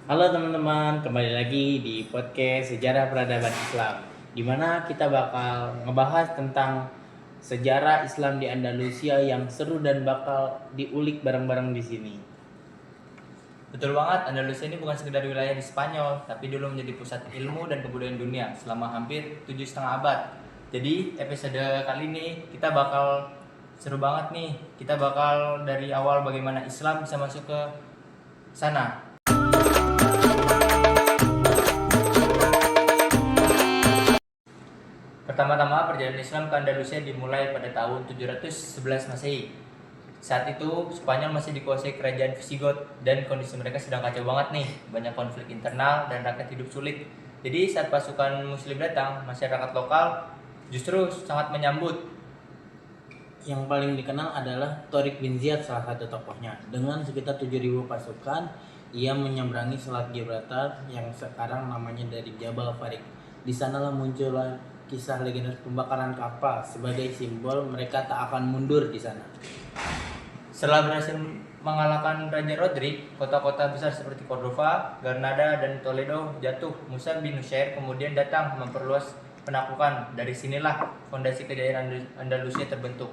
Halo teman-teman, kembali lagi di podcast Sejarah Peradaban Islam, di mana kita bakal ngebahas tentang sejarah Islam di Andalusia yang seru dan bakal diulik bareng-bareng di sini. Betul banget, Andalusia ini bukan sekedar wilayah di Spanyol, tapi dulu menjadi pusat ilmu dan kebudayaan dunia selama hampir 7,5 abad. Jadi episode kali ini kita bakal seru banget nih. Kita bakal dari awal bagaimana Islam bisa masuk ke sana. Pertama-tama perjalanan Islam ke Andalusia dimulai pada tahun 711 Masehi. Saat itu Spanyol masih dikuasai kerajaan Visigoth dan kondisi mereka sedang kacau banget nih, banyak konflik internal dan rakyat hidup sulit. Jadi saat pasukan muslim datang, masyarakat lokal justru sangat menyambut. Yang paling dikenal adalah Torik bin Ziyad, salah satu tokohnya. Dengan sekitar 7.000 pasukan, ia menyeberangi Selat Gibraltar yang sekarang namanya dari Jabal Farik. Di sanalah muncullah kisah legendaris pembakaran kapal sebagai simbol mereka tak akan mundur di sana. Setelah berhasil mengalahkan Raja Rodrik, kota-kota besar seperti Cordova, Granada, dan Toledo jatuh. Musa bin Nusayr kemudian datang memperluas penaklukan. Dari sinilah fondasi kejayaan Andalusia terbentuk.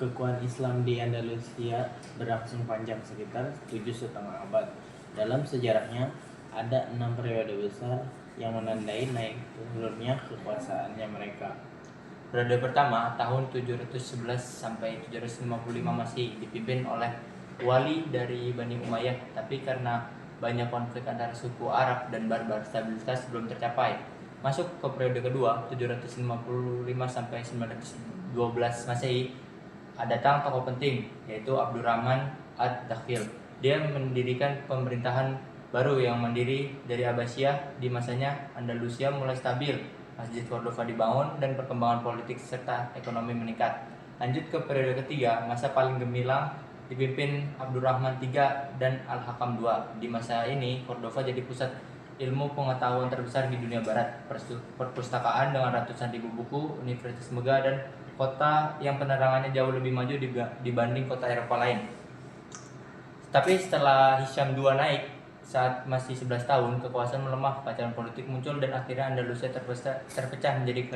Kekuatan Islam di Andalusia berlangsung panjang sekitar 7,5 abad. Dalam sejarahnya, ada 6 periode besar yang menandai naik turunnya kekuasaannya mereka. Periode pertama tahun 711 sampai 755 masih dipimpin oleh wali dari Bani Umayyah, tapi karena banyak konflik antara suku Arab dan Barbar, stabilitas belum tercapai. Masuk ke periode kedua 755 sampai 912 Masehi, datang tokoh penting yaitu Abdurrahman ad-Dakhil. Dia mendirikan pemerintahan baru yang mandiri dari Abbasiyah. Di masanya Andalusia mulai stabil, Masjid Cordova dibangun, dan perkembangan politik serta ekonomi meningkat. Lanjut ke periode ketiga, masa paling gemilang dipimpin Abdurrahman III dan Al-Hakam II. Di masa ini, Cordova jadi pusat ilmu pengetahuan terbesar di dunia barat, perpustakaan dengan ratusan ribu buku, universitas megah, dan kota yang penerangannya jauh lebih maju dibanding kota Eropa lain. Tapi setelah Hisham II naik, saat masih 11 tahun, kekuasaan melemah, kacauan politik muncul, dan akhirnya Andalusia terpecah menjadi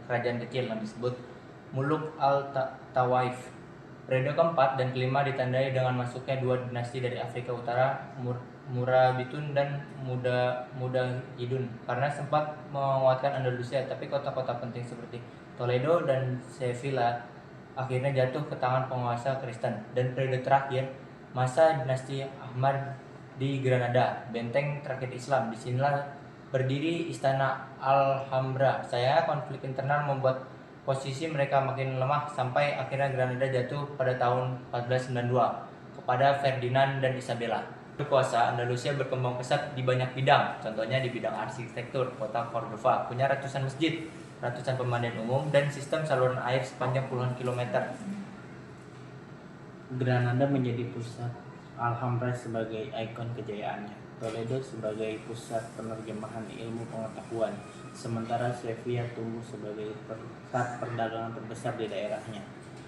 kerajaan kecil yang disebut Muluk al-Tawaif. Periode keempat dan kelima ditandai dengan masuknya dua dinasti dari Afrika Utara, Murabitun dan Mudahidun, karena sempat menguatkan Andalusia, tapi kota-kota penting seperti Toledo dan Sevilla akhirnya jatuh ke tangan penguasa Kristen. Dan periode terakhir, masa dinasti Ahmad di Granada, benteng terakhir Islam. Disinilah berdiri istana Alhambra. Sayangnya konflik internal membuat posisi mereka makin lemah sampai akhirnya Granada jatuh pada tahun 1492 kepada Ferdinand dan Isabella. Berkuasa, Andalusia berkembang pesat di banyak bidang. Contohnya di bidang arsitektur, kota Cordova punya ratusan masjid, ratusan pemandian umum, dan sistem saluran air sepanjang puluhan kilometer. Granada menjadi pusat, Alhambra sebagai ikon kejayaannya, Toledo sebagai pusat penerjemahan ilmu pengetahuan, sementara Sevilla tumbuh sebagai pusat perdagangan terbesar di daerahnya.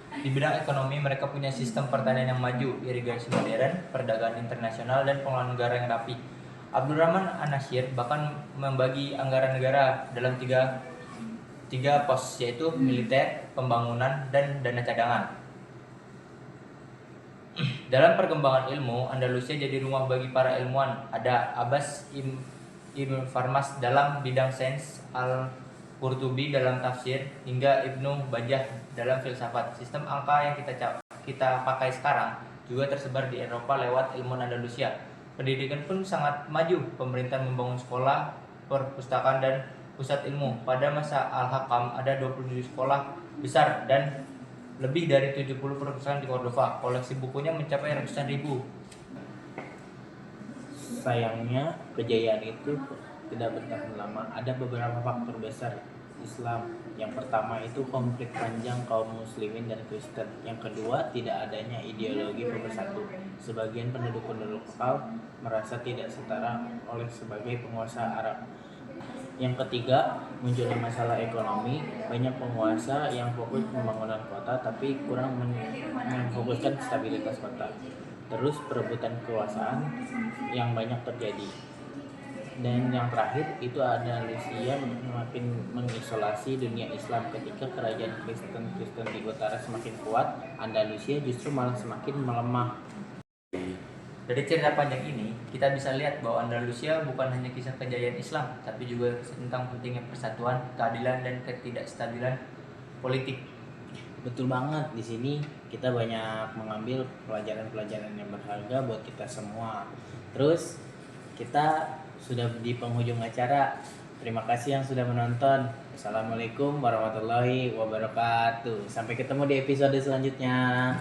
Di bidang ekonomi, mereka punya sistem pertanian yang maju, irigasi modern, perdagangan internasional, dan pengelolaan negara yang rapi. Abdurrahman an-Nasir bahkan membagi anggaran negara dalam tiga pos, yaitu militer, pembangunan, dan dana cadangan. Dalam perkembangan ilmu, Andalusia jadi rumah bagi para ilmuwan. Ada Abbas Ibn Farmas dalam bidang sains, Al-Qurtubi dalam tafsir, hingga Ibnu Bajjah dalam filsafat. Sistem angka yang kita pakai sekarang juga tersebar di Eropa lewat ilmu Andalusia. Pendidikan pun sangat maju. Pemerintah membangun sekolah, perpustakaan, dan pusat ilmu. Pada masa Al-Hakam ada 27 sekolah besar dan lebih dari 70 perpustakaan di Cordova. Koleksi bukunya mencapai ratusan ribu. Sayangnya, kejayaan itu tidak bertahan lama. Ada beberapa faktor besar Islam. Yang pertama itu konflik panjang kaum muslimin dan Kristen. Yang kedua, tidak adanya ideologi pemersatu. Sebagian penduduk-penduduk lokal merasa tidak setara oleh sebagai penguasa Arab. Yang ketiga, munculnya masalah ekonomi. Banyak penguasa yang fokus pembangunan kota tapi kurang memfokuskan stabilitas kota. terus perebutan kekuasaan yang banyak terjadi. Dan yang terakhir itu Andalusia semakin mengisolasi dunia Islam. Ketika kerajaan Kristen di utara semakin kuat, Andalusia justru malah semakin melemah. Dari cerita panjang ini, kita bisa lihat bahwa Andalusia bukan hanya kisah kejayaan Islam, tapi juga tentang pentingnya persatuan, keadilan, dan ketidakstabilan politik. Betul banget, di sini kita banyak mengambil pelajaran-pelajaran yang berharga buat kita semua. Terus kita sudah di penghujung acara. Terima kasih yang sudah menonton. Assalamualaikum warahmatullahi wabarakatuh. Sampai ketemu di episode selanjutnya.